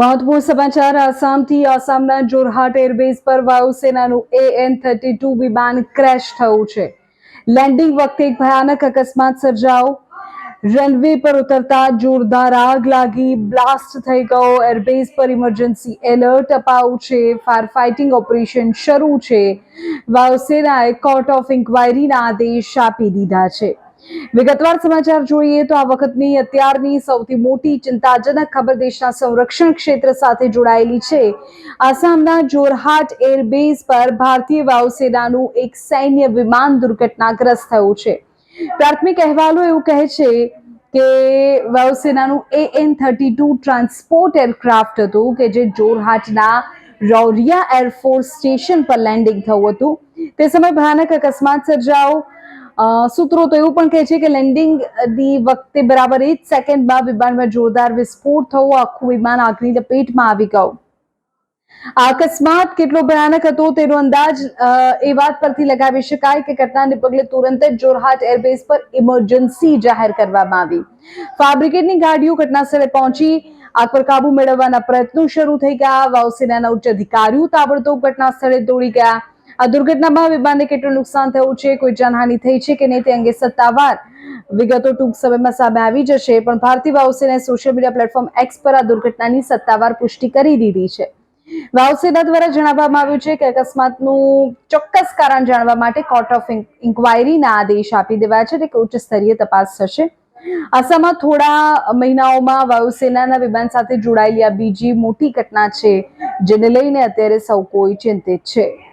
મહત્વપૂર્ણ સમાચાર આસામથી આસામના જોરહાટ એરબેઝ પર વાયુસેનાનું AN-32 વિમાન ક્રેશ થયું છે। લેન્ડિંગ વખતે એક ભયાનક અકસ્માત સર્જાયો। રનવે પર ઉતરતા જોરદાર આગ લાગી બ્લાસ્ટ થઈ ગયો। એરબેઝ પર ઇમરજન્સી એલર્ટ અપાયું છે। ફાયર ફાઇટિંગ ઓપરેશન શરૂ છે। વાયુસેનાએ કોર્ટ ઓફ ઇન્ક્વાયરીના આદેશ આપી દીધા છે। વિગતવાર સમાચાર જોઈએ તો આ વખતની અત્યારની સૌથી મોટી ચિંતાજનક ખબર દેશના સંરક્ષણ ક્ષેત્ર સાથે જોડાયેલી છે। આસામના જોરહાટ એરબેઝ પર ભારતીય વાયુસેનાનું એક સૈન્ય વિમાન દુર્ઘટનાગ્રસ્ત થયું છે। પ્રાથમિક અહેવાલો એવું કહે છે કે વાયુસેનાનું AN-32 ટ્રાન્સપોર્ટ એરક્રાફ્ટ હતું કે જે જોરહાટના રૌરિયા એરફોર્સ સ્ટેશન પર લેન્ડિંગ થયું હતું। તે સમયે ભયાનક અકસ્માત સર્જાયો। સૂત્રો તો એવું પણ કહે છે કે લેન્ડિંગની વખતે બરાબર 1 સેકન્ડમાં વિમાનમાં જોરદાર વિસ્ફોટ થયો। આખું વિમાન આગની લપેટમાં આવી ગયું। આ અકસ્માત કેટલો ભયાનક હતો તેનો અંદાજ એ વાત પરથી લગાવી શકાય કે ઘટનાને પગલે તુરંત જ જોરહાટ એરબેઝ પર ઇમરજન્સી જાહેર કરવામાં આવી। ફાયર બ્રિગેડની ગાડીઓ ઘટનાસ્થળે પહોંચી આગ પર કાબુ મેળવવાના પ્રયત્નો શરૂ થઈ ગયા। વાયુસેનાના ઉચ્ચ અધિકારીઓ તાબડતોબ ઘટના સ્થળે દોડી ગયા। આ દુર્ઘટનામાં વિમાનને કેટલું નુકસાન થયું છે, કોઈ જાનહાનિ થઈ છે કે નહીં તે અંગે સત્તાવાર વિગતો ટૂંક સમયમાં સામે આવી જશે। પણ ભારતીય વાયુસેનાએ સોશિયલ મીડિયા પ્લેટફોર્મ એક્સ પર આ દુર્ઘટનાની સત્તાવાર પુષ્ટિ કરી દીધી છે। વાયુસેના દ્વારા જણાવવામાં આવ્યું છે કે અકસ્માતનું ચોક્કસ કારણ જાણવા માટે કોર્ટ ઓફ ઇન્ક્વાયરીના આદેશ આપી દેવાયા છે કે ઉચ્ચ સ્તરીય તપાસ થશે। આસામમાં થોડા મહિનાઓમાં વાયુસેનાના વિમાન સાથે જોડાયેલી આ બીજી મોટી ઘટના છે જેને લઈને અત્યારે સૌ કોઈ ચિંતિત છે।